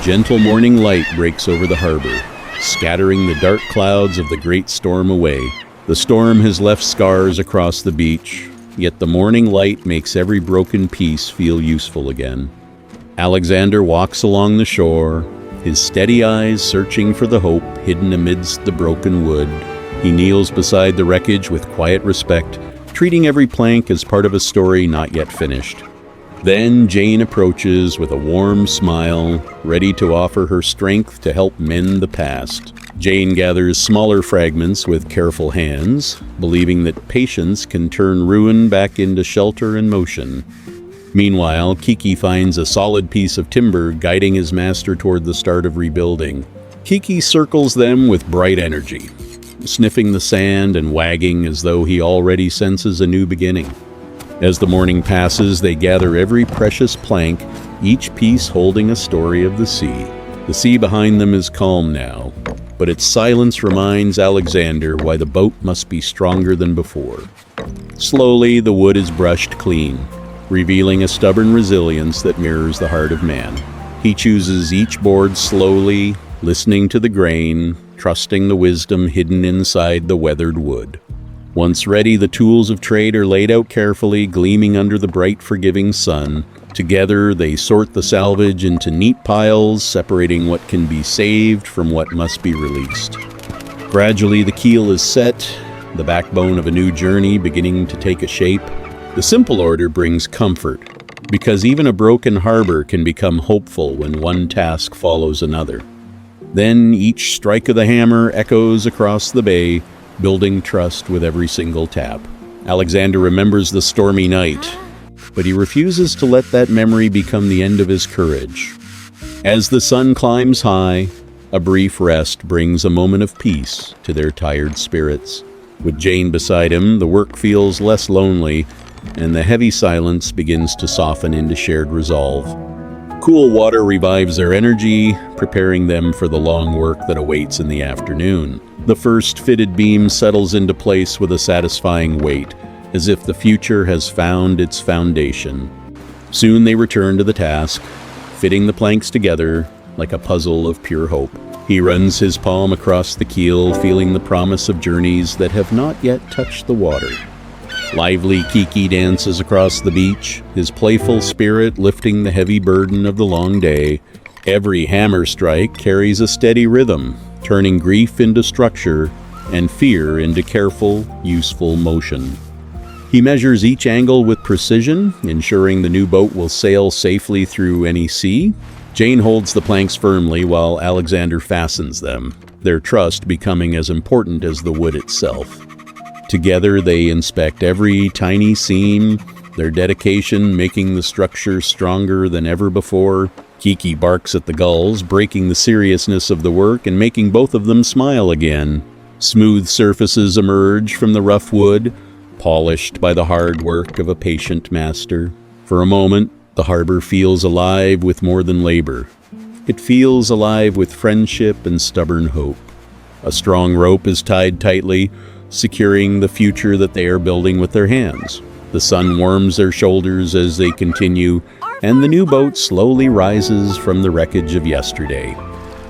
gentle morning light breaks over the harbor, scattering the dark clouds of the great storm away. The storm has left scars across the beach, yet the morning light makes every broken piece feel useful again. Alexander walks along the shore, his steady eyes searching for the hope hidden amidst the broken wood. He kneels beside the wreckage with quiet respect, treating every plank as part of a story not yet finished. Then Jane approaches with a warm smile, ready to offer her strength to help mend the past. Jane gathers smaller fragments with careful hands, believing that patience can turn ruin back into shelter and motion. Meanwhile, Kiki finds a solid piece of timber guiding his master toward the start of rebuilding. Kiki circles them with bright energy, sniffing the sand and wagging as though he already senses a new beginning. As the morning passes, they gather every precious plank, each piece holding a story of the sea. The sea behind them is calm now, but its silence reminds Alexander why the boat must be stronger than before. Slowly, the wood is brushed clean, revealing a stubborn resilience that mirrors the heart of man. He chooses each board slowly, listening to the grain, trusting the wisdom hidden inside the weathered wood. Once ready, the tools of trade are laid out carefully, gleaming under the bright, forgiving sun. Together, they sort the salvage into neat piles, separating what can be saved from what must be released. Gradually, the keel is set, the backbone of a new journey beginning to take a shape. The simple order brings comfort, because even a broken harbor can become hopeful when one task follows another. Then each strike of the hammer echoes across the bay, building trust with every single tap. Alexander remembers the stormy night, but he refuses to let that memory become the end of his courage. As the sun climbs high, a brief rest brings a moment of peace to their tired spirits. With Jane beside him, the work feels less lonely, and the heavy silence begins to soften into shared resolve. Cool water revives their energy, preparing them for the long work that awaits in the afternoon. The first fitted beam settles into place with a satisfying weight, as if the future has found its foundation. Soon they return to the task, fitting the planks together like a puzzle of pure hope. He runs his palm across the keel, feeling the promise of journeys that have not yet touched the water. Lively Kiki dances across the beach, his playful spirit lifting the heavy burden of the long day. Every hammer strike carries a steady rhythm, turning grief into structure and fear into careful, useful motion. He measures each angle with precision, ensuring the new boat will sail safely through any sea. Jane holds the planks firmly while Alexander fastens them, their trust becoming as important as the wood itself. Together they inspect every tiny seam, their dedication making the structure stronger than ever before. Kiki barks at the gulls, breaking the seriousness of the work and making both of them smile again. Smooth surfaces emerge from the rough wood, polished by the hard work of a patient master. For a moment, the harbor feels alive with more than labor. It feels alive with friendship and stubborn hope. A strong rope is tied tightly, securing the future that they are building with their hands. The sun warms their shoulders as they continue, and the new boat slowly rises from the wreckage of yesterday.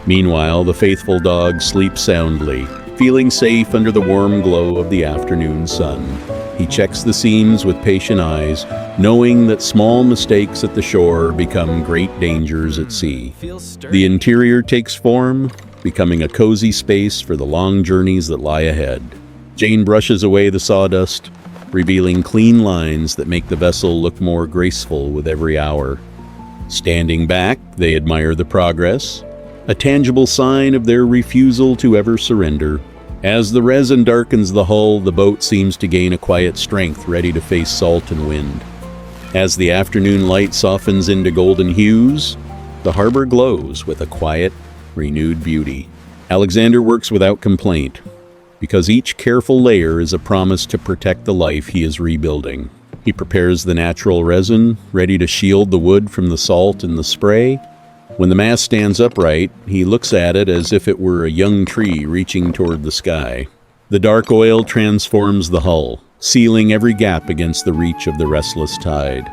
Meanwhile, the faithful dog sleeps soundly, feeling safe under the warm glow of the afternoon sun. He checks the seams with patient eyes, knowing that small mistakes at the shore become great dangers at sea. The interior takes form, becoming a cozy space for the long journeys that lie ahead. Jane brushes away the sawdust, revealing clean lines that make the vessel look more graceful with every hour. Standing back, they admire the progress, a tangible sign of their refusal to ever surrender. As the resin darkens the hull, the boat seems to gain a quiet strength, ready to face salt and wind. As the afternoon light softens into golden hues, the harbor glows with a quiet, renewed beauty. Alexander works without complaint, because each careful layer is a promise to protect the life he is rebuilding. He prepares the natural resin, ready to shield the wood from the salt and the spray. When the mast stands upright, he looks at it as if it were a young tree reaching toward the sky. The dark oil transforms the hull, sealing every gap against the reach of the restless tide.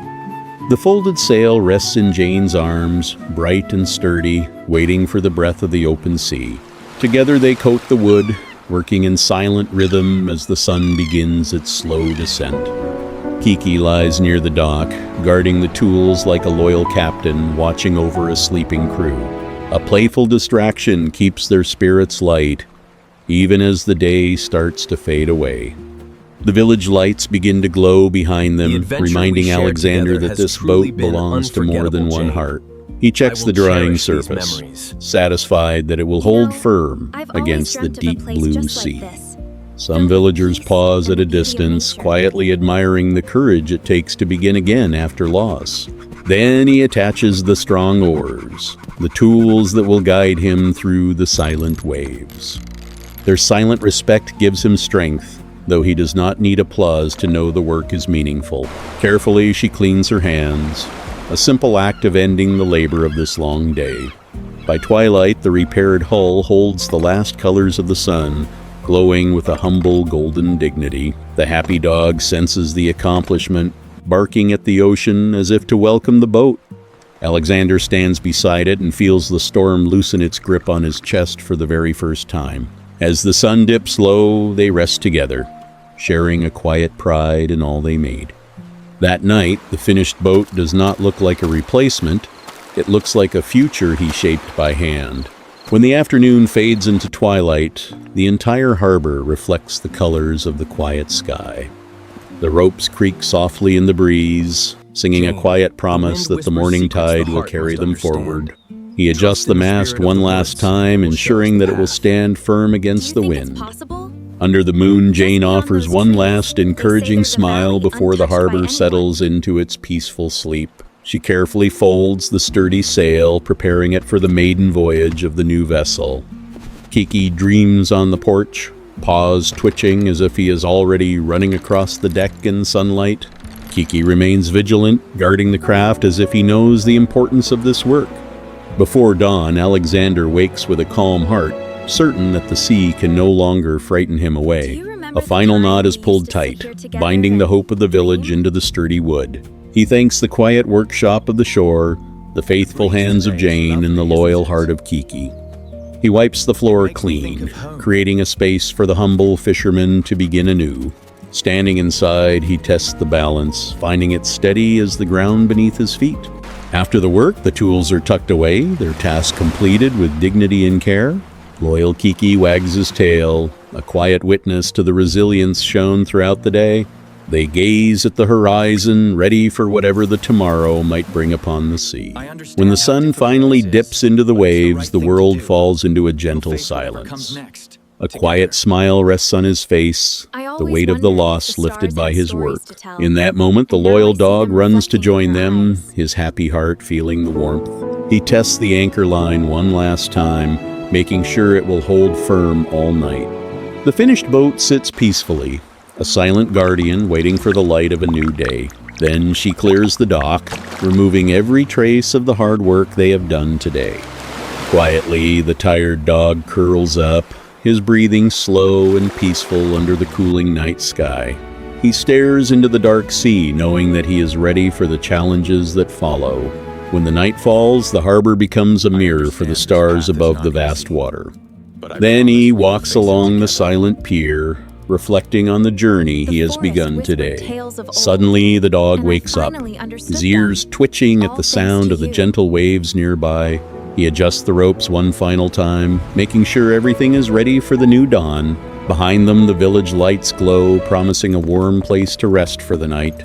The folded sail rests in Jane's arms, bright and sturdy, waiting for the breath of the open sea. Together they coat the wood, working in silent rhythm as the sun begins its slow descent. Kiki lies near the dock, guarding the tools like a loyal captain watching over a sleeping crew. A playful distraction keeps their spirits light, even as the day starts to fade away. The village lights begin to glow behind them, reminding Alexander that this boat belongs to more than one heart. He checks the drying surface, satisfied that it will hold firm against the deep blue sea. Some villagers pause at a distance, quietly admiring the courage it takes to begin again after loss. Then he attaches the strong oars, the tools that will guide him through the silent waves. Their silent respect gives him strength, though he does not need applause to know the work is meaningful. Carefully, she cleans her hands, a simple act of ending the labor of this long day. By twilight, the repaired hull holds the last colors of the sun, glowing with a humble golden dignity. The happy dog senses the accomplishment, barking at the ocean as if to welcome the boat. Alexander stands beside it and feels the storm loosen its grip on his chest for the very first time. As the sun dips low, they rest together, sharing a quiet pride in all they made. That night, the finished boat does not look like a replacement. It looks like a future he shaped by hand. When the afternoon fades into twilight, the entire harbor reflects the colors of the quiet sky. The ropes creak softly in the breeze, singing a quiet promise that the morning tide will carry them forward. He adjusts the mast one last time, ensuring that it will stand firm against the wind. Under the moon, Jane offers one last encouraging smile before the harbor settles into its peaceful sleep. She carefully folds the sturdy sail, preparing it for the maiden voyage of the new vessel. Kiki dreams on the porch, paws twitching as if he is already running across the deck in sunlight. Kiki remains vigilant, guarding the craft as if he knows the importance of this work. Before dawn, Alexander wakes with a calm heart, certain that the sea can no longer frighten him away. A final knot is pulled tight, binding the hope of the village into the sturdy wood. He thanks the quiet workshop of the shore, the faithful hands of Jane, and the loyal heart of Kiki. He wipes the floor clean, creating a space for the humble fisherman to begin anew. Standing inside, he tests the balance, finding it steady as the ground beneath his feet. After the work, the tools are tucked away, their task completed with dignity and care. Loyal Kiki wags his tail, a quiet witness to the resilience shown throughout the day. They gaze at the horizon, ready for whatever the tomorrow might bring upon the sea. When the sun finally dips into the waves, the world falls into a gentle silence. A quiet smile rests on his face, the weight of the loss lifted by his work. In that moment, the loyal dog runs to join them, his happy heart feeling the warmth. He tests the anchor line one last time, making sure it will hold firm all night. The finished boat sits peacefully, a silent guardian waiting for the light of a new day. Then she clears the dock, removing every trace of the hard work they have done today. Quietly, the tired dog curls up, his breathing slow and peaceful under the cooling night sky. He stares into the dark sea, knowing that he is ready for the challenges that follow. When the night falls, the harbor becomes a mirror for the stars above the vast water. Then he walks along the silent pier, reflecting on the journey he has begun today. Suddenly, the dog wakes up, his ears twitching at the sound of the gentle waves nearby. He adjusts the ropes one final time, making sure everything is ready for the new dawn. Behind them, the village lights glow, promising a warm place to rest for the night.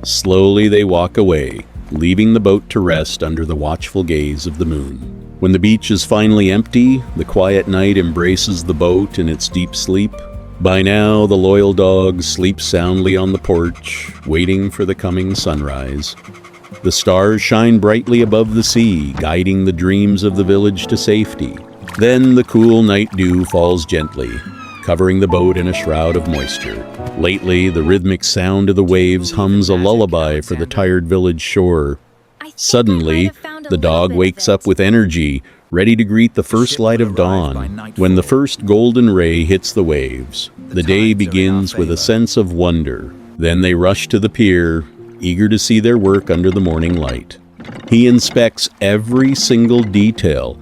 Slowly, they walk away, leaving the boat to rest under the watchful gaze of the moon. When the beach is finally empty, the quiet night embraces the boat in its deep sleep. By now, the loyal dog sleeps soundly on the porch, waiting for the coming sunrise. The stars shine brightly above the sea, guiding the dreams of the village to safety. Then the cool night dew falls gently, covering the boat in a shroud of moisture. Lately, the rhythmic sound of the waves hums a lullaby for the tired village shore. Suddenly, the dog wakes up with energy, ready to greet the first light of dawn. When the first golden ray hits the waves, the day begins with a sense of wonder. Then they rush to the pier, eager to see their work under the morning light. He inspects every single detail,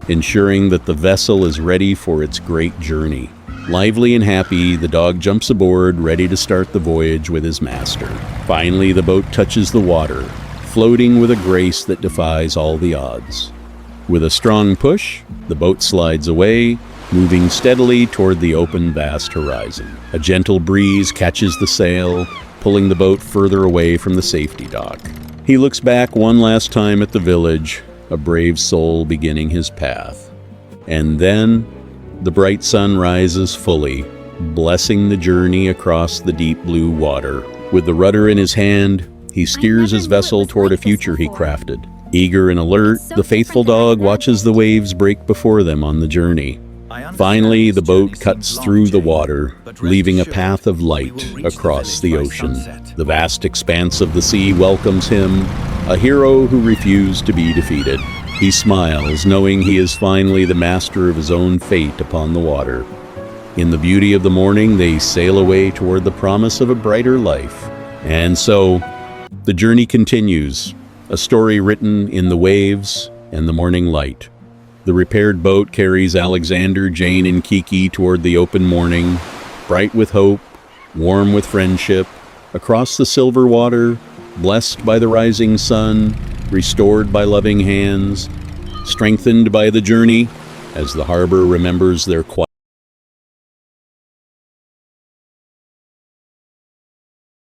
ensuring that the vessel is ready for its great journey. Lively and happy, the dog jumps aboard, ready to start the voyage with his master. Finally, the boat touches the water, floating with a grace that defies all the odds. With a strong push, the boat slides away, moving steadily toward the open, vast horizon. A gentle breeze catches the sail, pulling the boat further away from the safety dock. He looks back one last time at the village, a brave soul beginning his path. And then the bright sun rises fully, blessing the journey across the deep blue water. With the rudder in his hand, he steers his vessel toward a future he crafted. Eager and alert, the faithful dog watches the waves break before them on the journey. Finally, the boat cuts through the water, leaving a path of light across the ocean. The vast expanse of the sea welcomes him, a hero who refused to be defeated. He smiles, knowing he is finally the master of his own fate upon the water. In the beauty of the morning, they sail away toward the promise of a brighter life. And so, the journey continues, a story written in the waves and the morning light. The repaired boat carries Alexander, Jane, and Kiki toward the open morning, bright with hope, warm with friendship, across the silver water, blessed by the rising sun, restored by loving hands, strengthened by the journey, as the harbor remembers their quiet